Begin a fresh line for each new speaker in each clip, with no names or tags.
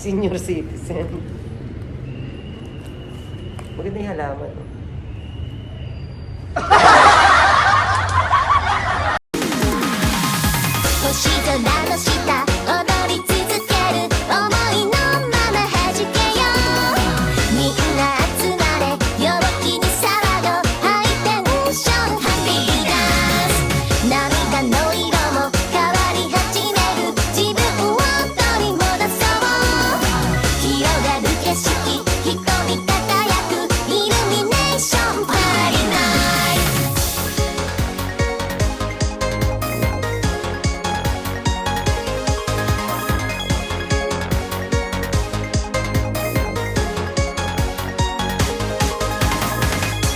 Senior citizen. Maganda yung halaman. No?
星空の下踊り続ける想いのまま弾けようみんな集まれ陽気に騒ごうハイテンションハッピーダンス涙の色も変わり始める自分を取り戻そう広がる景色瞳輝くイルミネーションパーリーナイト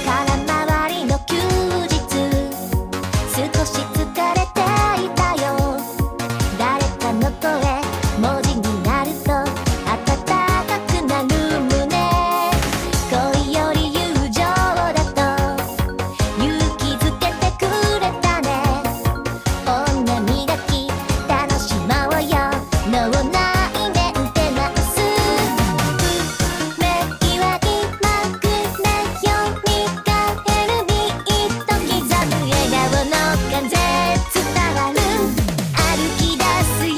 空回りの休日少し疲れていたよ誰かの声文字になると温かくなる胸恋より友情だと勇気づけてくれたね女磨き楽しもうよ脳内メンテナンス運命は今くれよみがえるビート刻む笑顔の風伝わる歩き出すよ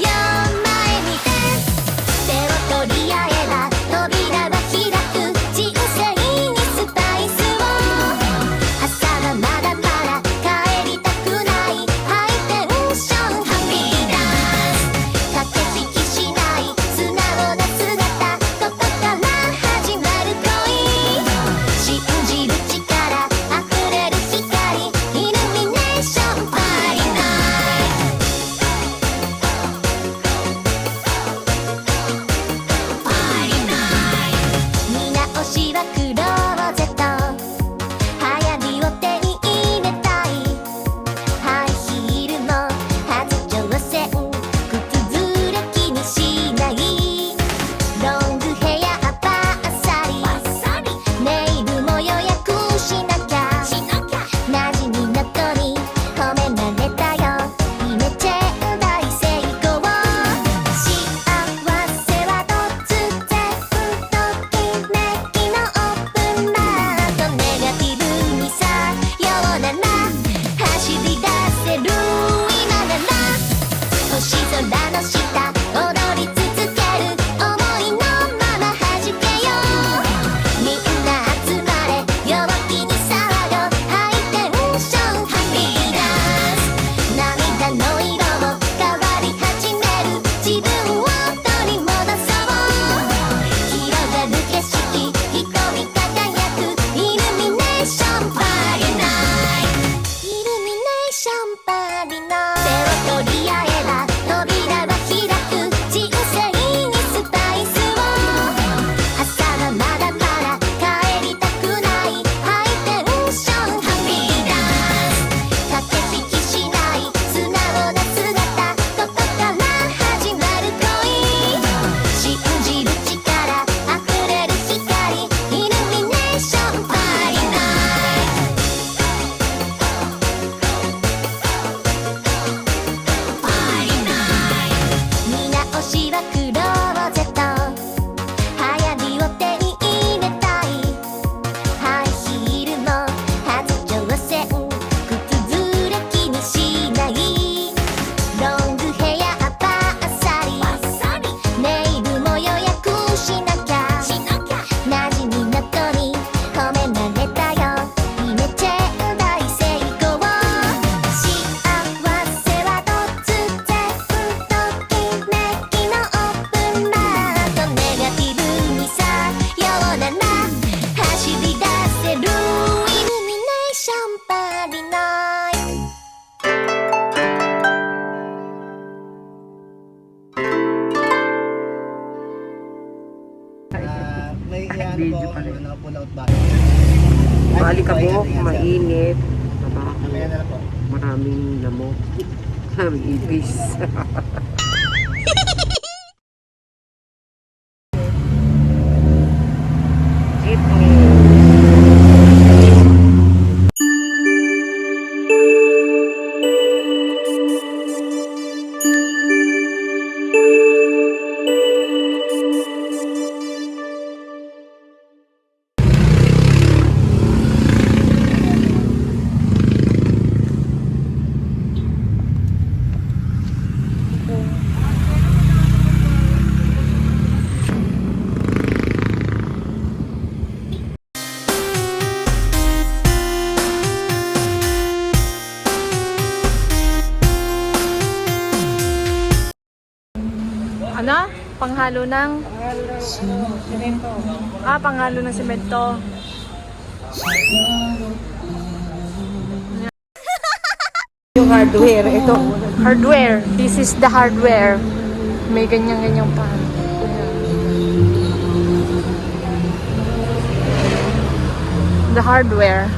前見て手を取り合えば扉は開く人生にスパイスを朝はまだまだ帰りたくないハイテンションハッピーダンス駆け引きしない素直な姿ここから始まる恋信じる力溢れる光イルミネーションパーリーナイトパーリーナイト見直しはクローゼット流行りを手に入れたいハイヒールも初挑戦靴ずれ気にしないロングヘアバッサリネイルも予約しなきゃ馴染みの子に褒められたよイメチェン大成功幸せは突然ときめきのオープンマートネガティブにさようなら走り出せる今なら星空の下踊り続ける想いのまま弾けようみんな集まれ陽気に騒ごうハイテンションハッピーダンス涙の色も変わり始める自分を取り戻そう広がる景色瞳輝くイルミネーションパーリーナイトイルミネーションパーリーナイト手を取り合えば扉は開く人生にスパイスを朝はまだまだ帰りたくないハイテンションハッピーダンス駆け引きしない素直な姿ここから始まる恋信じる力溢れる光イルミネーションパーリーナイトパーリーナイト見直しはクローゼット流行りを手に入れたいハイヒールも初挑戦靴ずれ気にしないロングヘアバッサリネイルも予約しなきゃ馴染みの子に褒められたよイメチェン大成功幸せは突然ときめきのオープンマートネガティブにさようなら走り出せるイルミネーションパーリーナイト
May ano
Video
po,
pala.
pull out ba?
Maalikabok, mainit,
Mamaya
mabaho,
na lang po.
maraming lamok, maraming ipis. Jeepney.
Ano? Panghalo ng?
Panghalo ng semento.
Panghalo ng semento.
Yung hardware, ito.
Hardware. This is the hardware. May ganyan-ganyan pa. The hardware.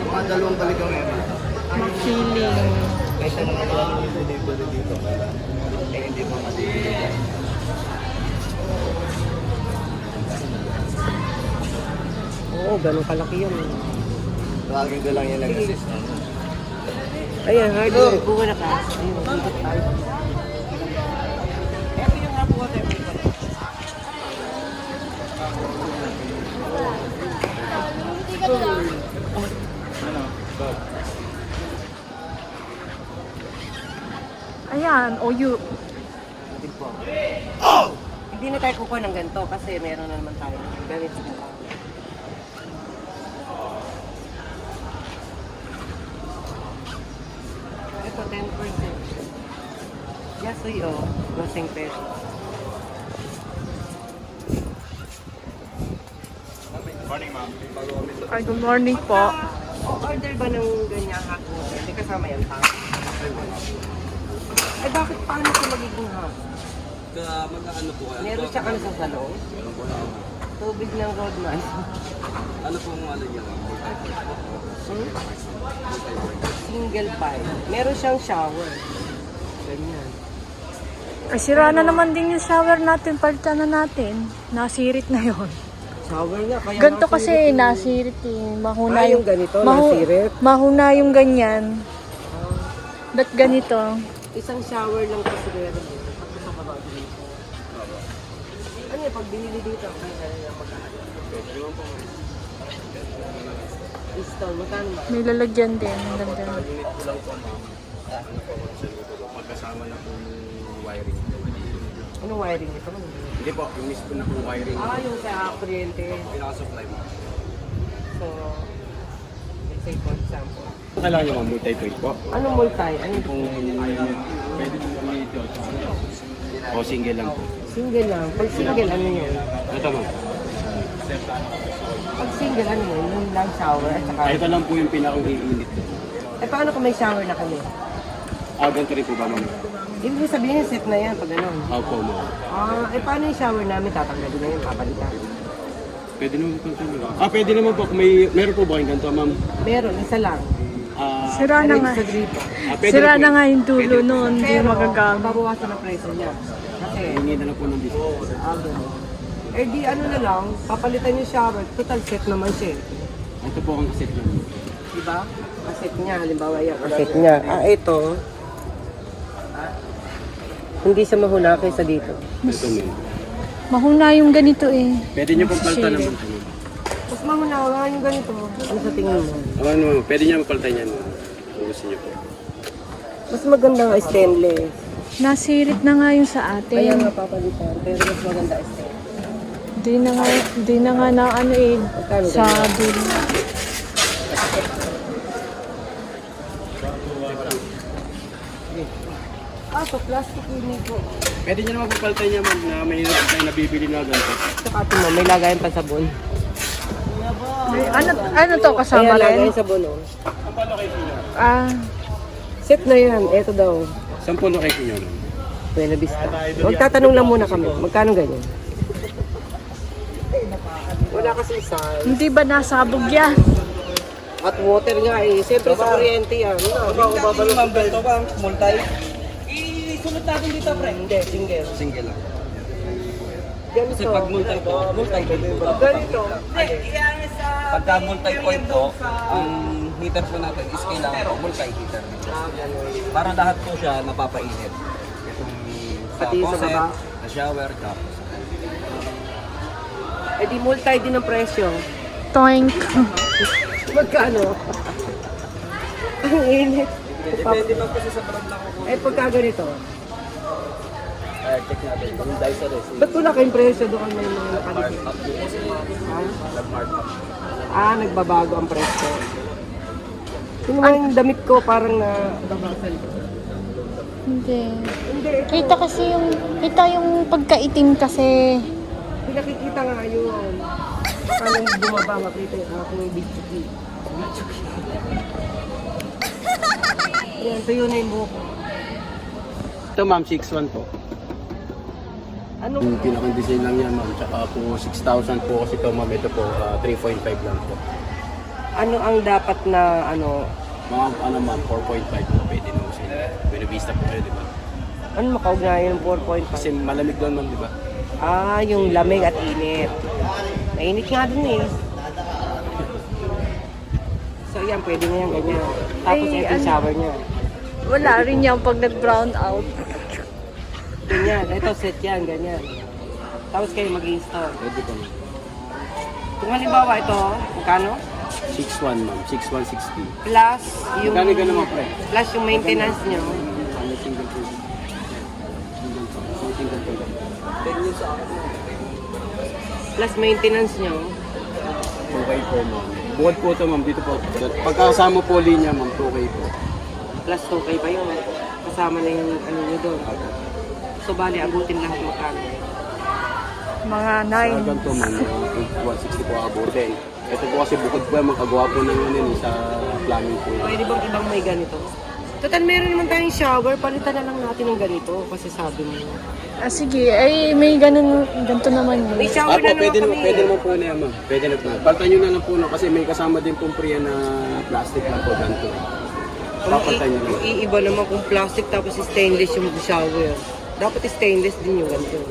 Mga dalawang balik ang ema.
Feeling.
Kaysa naman wala yung delivery dito. Eh, hindi mo matibili.
Oo, ganun kalaki yun.
Tawagin ko lang yan nag-assist.
Ayan, hardware. Kuha na ka. Ayun, ikot tayo.
Ayan, OU.
Hindi na tayo kukuha ng ganito kasi meron na naman tayo. Ganito na lang. Ito, 10%. Yasoy, oh. 12 pesos.
Ay, good morning po.
Order ba ng ganyan hot water? Hindi kasama yan pa. Ay, bakit paano ito magiging hot?
Magkaano po kayo?
Meron siya ano sa salon?
Meron po na.
Tubig ng roadman.
Ano pong ano niya?
Hmm? Single pipe. Meron siyang shower. Ganyan.
Ay, sira na naman din yung shower natin. Palitan na natin. Nasirit na yon.
Shower nga. Kaya
Ganito kasi
nasirit
nasirit eh. Mahuna
yung ganito, nasirit?
Mahuna yung ganyan. Ba't ganito?
Isang shower lang kasi meron dito. Tapos sa baba dito. Ano yung pag binili dito? Ang kaya na magkano? Install, magkano ba?
May lalagyan din. Ang ganda.
Unit ko lang po ma'am. Ano po? Magkasama na po yung wiring.
Anong wiring ito?
Hindi po, yung mismo na po wiring.
Yung sa kuryente.
Pinaka-supply mo.
So, let's say for example.
Kailangan nyo ma'am, multi-point po.
Anong multi? Ano yung
Kung pwede po kami ito. O single lang po.
single lang? Pag single, ano yun?
Ito ma'am.
Pag single, ano yun? Yung lang shower at saka...
Ito lang po yung pinaka-iinit.
Eh, paano kung may shower na kami?
Ganito rin po ba ma'am?
Ibig sabihin, set na yan pag ganun.
Opo ma'am.
Paano yung shower namin? Tatanggalin na yun, papalitan.
Pwede naman po ito. Pwede naman po. Kung meron po ba kayong ganito ma'am?
Meron, isa lang.
Sira na nga.
Sa gripo.
Pwede
Sira
po.
na nga yung dulo noon. Hindi
Pero,
magagamit.
babawasan ang presyo niya. Kasi,
Hingi na lang po ng discount.
ganun. Eh di ano na lang, papalitan yung shower. Total set naman siya.
Ito po ang kaset namin.
Diba? Kaset niya, halimbawa yan. Kaset niya. Ito. Hindi siya mahuna kaysa dito.
Ito ma'am.
Mahuna yung ganito eh.
Pwede nyo pong palitan naman ito ma'am.
Mas mahuna, wala yung ganito. Ano sa tingin mo?
Ano ma'am, pwede nyo mapalitan yan ma'am. Kung gusto nyo po.
Mas maganda nga stainless.
Nasirit na nga yung sa
Kaya nga
atin.
papalitan, pero mas maganda stainless.
Di na nga na ano eh.
Magkano
Sa
ganyan?
dulo.
So plastic yun po.
Pwede nyo naman papalitan yan ma'am na may hirap tayo nabibili na ganito.
Saka ito mo, may lagayan pa sabon.
Ano to kasama
Ayan,
rin?
lagayan sabon oh.
Saan po location nyo?
Set na yan, ito daw.
Saan po location nyo ma'am?
Buena Vista. Magtatanong lang muna kami, magkano ganyan? Wala kasi size.
Hindi ba nasabog yan?
At water nga eh. Siyempre sa kuryente yan. Ano ba babalo?
Ito ba? Multi?
Isunod natin dito, pre. Hindi, single.
Single lang.
Ganito.
Kasi pag multi-point po.
Ganito.
Pagka multi-point po, ang heater po natin is kailangan po multi-heater. Para lahat po siya napapainit. Itong sa
Pati sa
faucet,
baba?
sa shower, tapos.
Eh di multi din ang presyo.
Toink.
Magkano? Ang init.
Depende pa po sa brand na kukuha.
Eh pagka ganito.
Check natin. Yung Dyson is
Ba't wala kayong presyo doon may mga nakalagay?
markup po kasi
Ha?
nag-markup.
Nagbabago ang presyo. Yung mga yung damit ko parang na babasal ko.
Hindi.
Hindi, ito.
Kita yung pagkaitim kasi.
Hindi nakikita nga yun. Parang bumaba, makita yung aking bitsuki. Ayan, tuyo na yung buhok ko.
Ito ma'am, 6'1 po.
Ano?
Yung pinakang design lang yan ma'am. Tsaka po 6,000 po kasi ito ma'am. Ito po 3.5 lang po.
Ano ang dapat na ano?
Mga ano ma'am, 4.5 po pwede nung sila. Binibista po kayo, di ba?
Ano makaugnayan ng 4.5?
Kasi malamig doon ma'am, di ba?
Ah, yung lamig at init. Mainit nga din eh. So yan, pwede na yan ganyan. Tapos
Ay,
ito yung
ano?
shower niya.
Wala rin yan pag nag-brown out.
Ganyan, ito set yan, ganyan. Tapos kayo mag-install.
Pwede po ma'am.
Kung halimbawa ito, magkano?
6'1 ma'am, 6'160.
Plus yung...
Magkano ganun mga pre?
Plus yung maintenance nyo.
Ano single po? Single po. So, single po lang.
Plus maintenance nyo.
2K po ma'am. Bukod po ito ma'am, dito po. Pagkasama po linya ma'am, 2K po.
Plus 2K pa yun. Kasama na yung ano nyo doon. So bali, abutin lahat magkano.
Mga
Sa ganito ma'am, 160 po abutin. Ito po kasi bukod po yan, makagawa po ng ano yun, sa plumbing po yan.
Pwede bang ibang may ganito? Total, meron naman tayong shower. Palitan na lang natin ng ganito. Kasi sabi mo.
sige, ay may ganito naman
May
yun.
shower na naman
Pwede
kami.
naman po na yan ma'am. Pwede na po. Paltan nyo na lang po no, kasi may kasama din pong priya na plastic na po ganito. Papaltan nyo na lang.
Iiba naman kung plastic tapos stainless yung shower. Dapat stainless din yung ganito.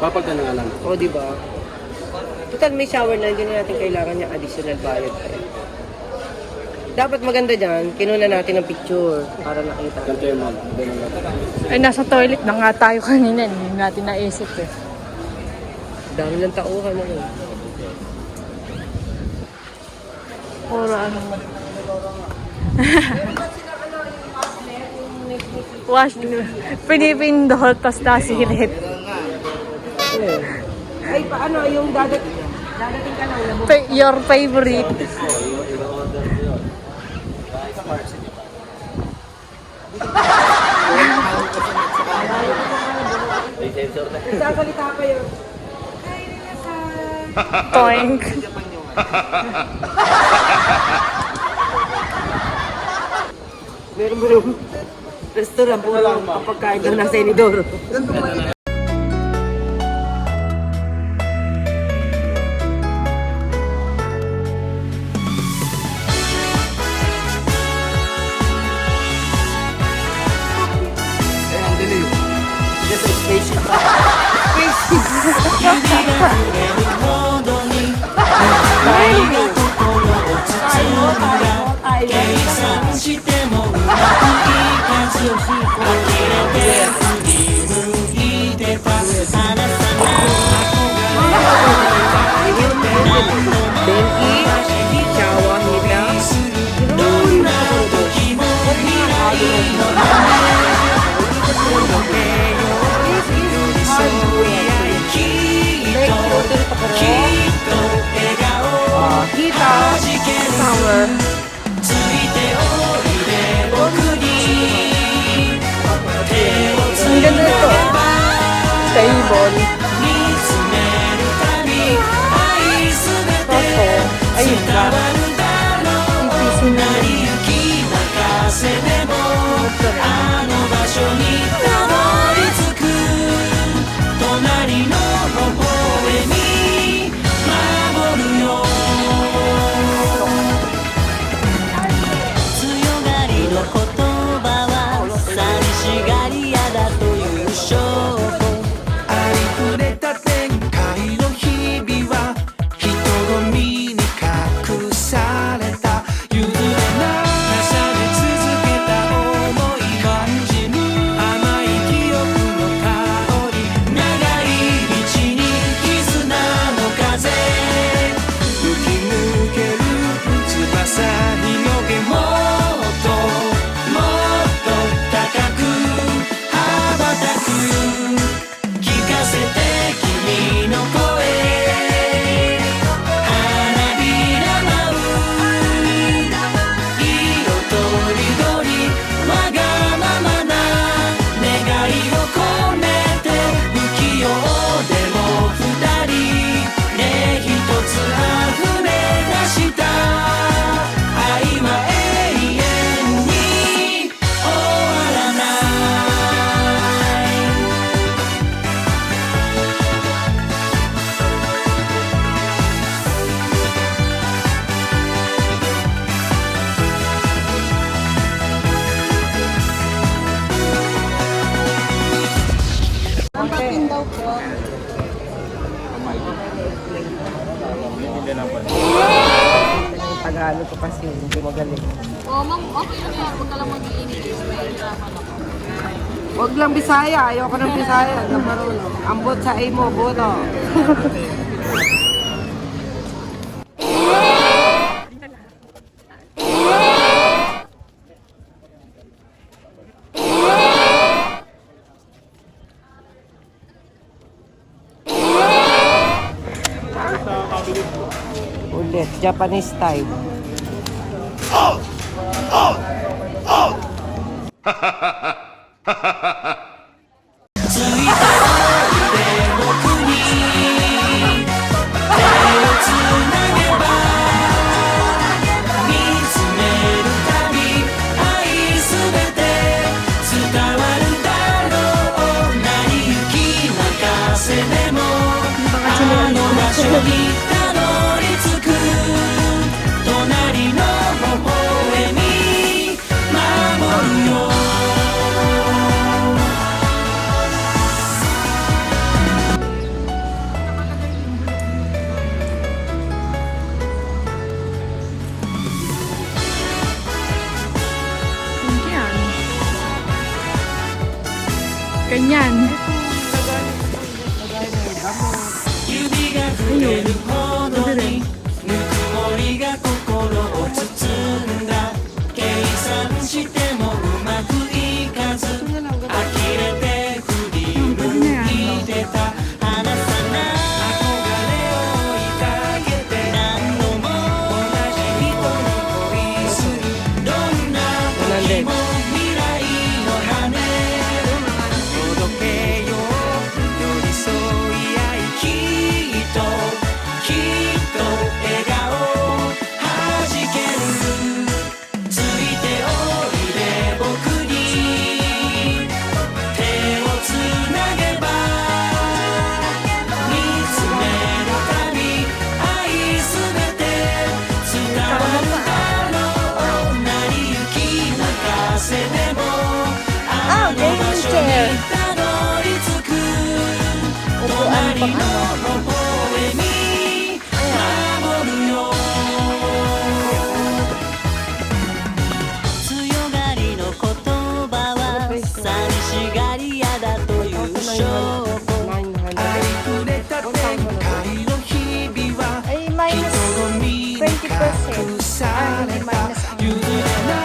Papaltan na nga lang.
O, di ba? Total, may shower na. Hindi na natin kailangan yung additional bayad pa yun. Dapat maganda dyan, kinuna natin ng picture para nakita.
Ganito yung ma'am. Ganun lang.
Ay, nasa toilet na nga tayo kanina. Hindi natin naisip eh.
Dami ng tauhan na yun.
Puro ano. Wash, pinipindot, tas nasilit.
Ay, paano yung dadating ka lang.
Your favorite.
Nagsasalita pa yun.
Toink.
Meron mo rin restaurant po lang kapag kain daw nasa Inidoro. Benki, Chawa, Hita,
Summer. Ang ganda ito. Table. Ako. Ayun ka. Ipisin na.
paganapan.
Yung Tagalog ko kasi hindi magaling.
Oo, ma'am, okay lang yan. Huwag ka lang mag-i-English. May drama lang.
Huwag lang Bisaya. Ayoko ng Bisaya. Huwag lang marunong. Ambot sa imo, bono. Ulit, Japanese style.
Ganyan. Ganyan. Ayun. Ito rin. Pwede na yan. Ah, gaming chair. Upuan pang ano. Ay, minus 20%. Ah, hindi minus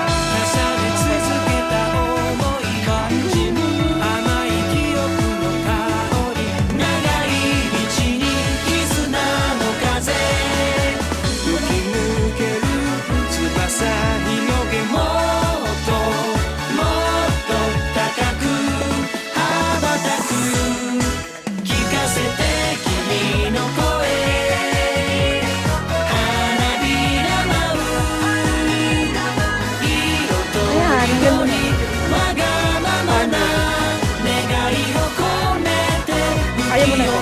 ang ayaw mo na ito.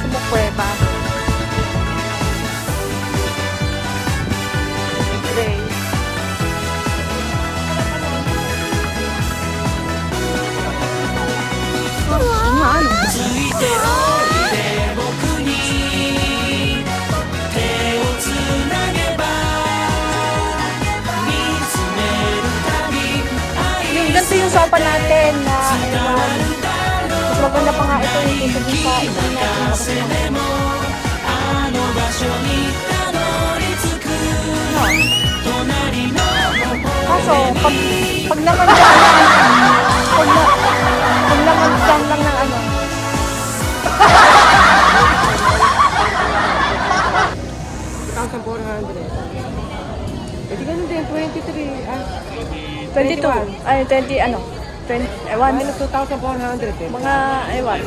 Sumukweba. Gray. Yung ganito yung sopa natin na iwan. Mas maganda pa nga ito yung kaysa dun sa iwan natin. No. Kaso, pag naman dyan pag naman dyan lang ng ano,
2,400. Pwede ganun din, 23. Ah,
22. Ay, 20, ano? 20, ewan.
minus 2,400 eh.
Mga, ewan.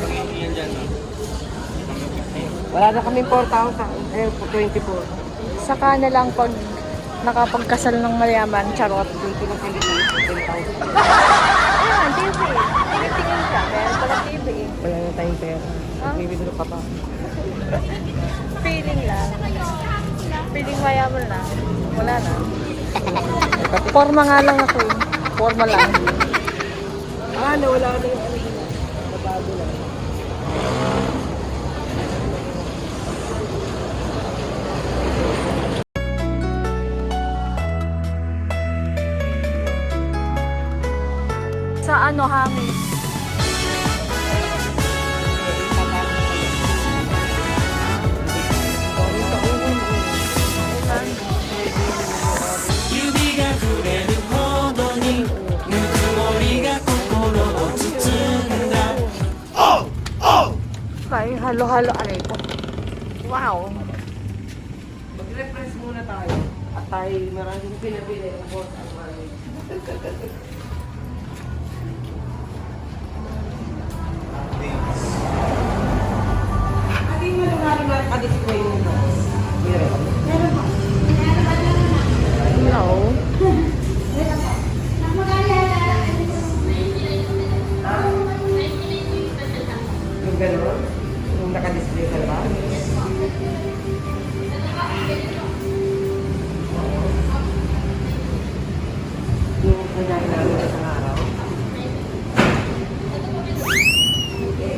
Wala na kami 4,000. Eh, 24.
Saka na lang pag nakapagkasal ng mayaman, charot.
Dito na kami 10,000.
Ah, TV. Tingin-tingin ka. Meron pala TV.
Wala na tayong pera.
Ah?
Bibigyan ka pa.
Feeling lang. Mayaman na. Wala na. Forma nga lang ako eh. Forma lang.
Nawala na yung ano. Nabago na.
Sa ano, hangin. Kaya halo-halo aray ko. Wow.
Mag-refresh muna tayo. At tayo maraming pinabili ng boss ang maraming. Hindi mo naman nakadisplay mo ito. Meron.
No.
Yung gano'n? Yung nakadisplay ka ba? Yung kanyang namin sa araw?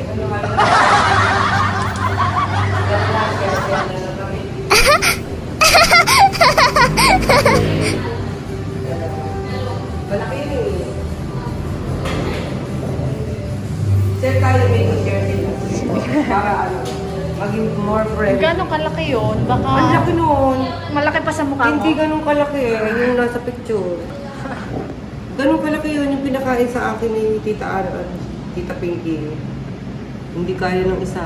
Ano nga malaki yun eh. Sir, tayo may share nila. Para ano, maging more friendly.
Gano'ng kalaki yun? Baka
Ang laki nun.
malaki pa sa mukha mo.
Hindi ganun kalaki yung nasa picture. Ganun kalaki yun yung pinakain sa akin ni Tita Aran, Tita Pinky. Hindi kaya ng isa.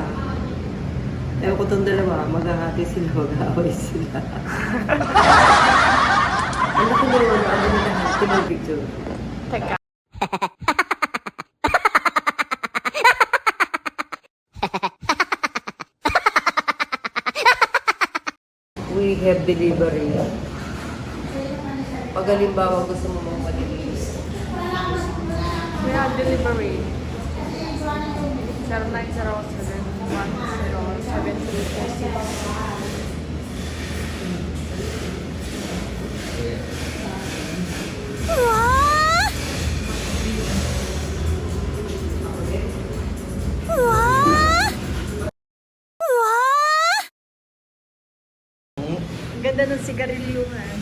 Ewan ko itong dalawa, maghahati sila, mag-aaway sila. Ang laki nun, ano nila, tingnan picture.
Teka.
We have delivery. Pag halimbawa gusto mo mong malinis.
We have delivery. 0907-10-7346. Ganda ng sigarilyuhan.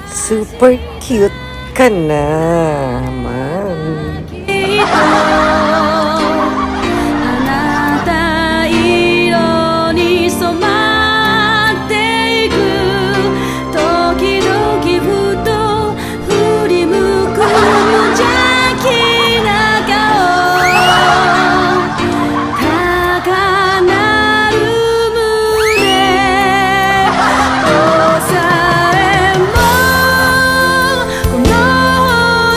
Super cute ka naman.
あなた色に染まっていく時々ふと振り向く無邪気な顔高鳴る胸抑えもこの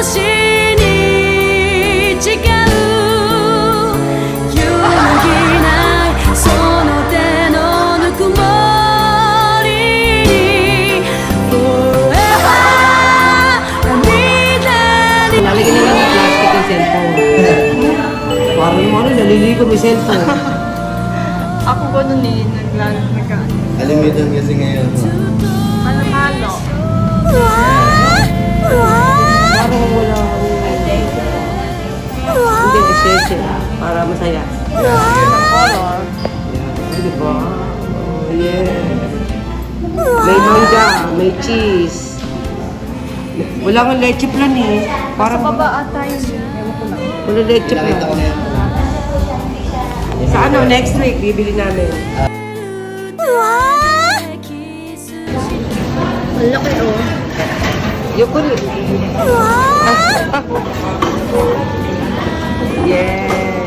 星に誓う揺るぎないその手のぬくもりに Forever 涙に
Lalagyan na lang ng plastic yung cellphone. Parang yung ano, naliligo may cellphone.
Ako ganun eh,
Kalimitan kasi ngayon.
halo-halo.
Parang wala hindi essential para masaya.
Color.
Ay, di ba? Oh, yeah. May mangga, may cheese. Wala kang leche plan eh. Para
Baba ata yun. Ewan ko lang.
wala leche plan. next week, bibili namin.
Ang laki oh.
Yukuri. Yes.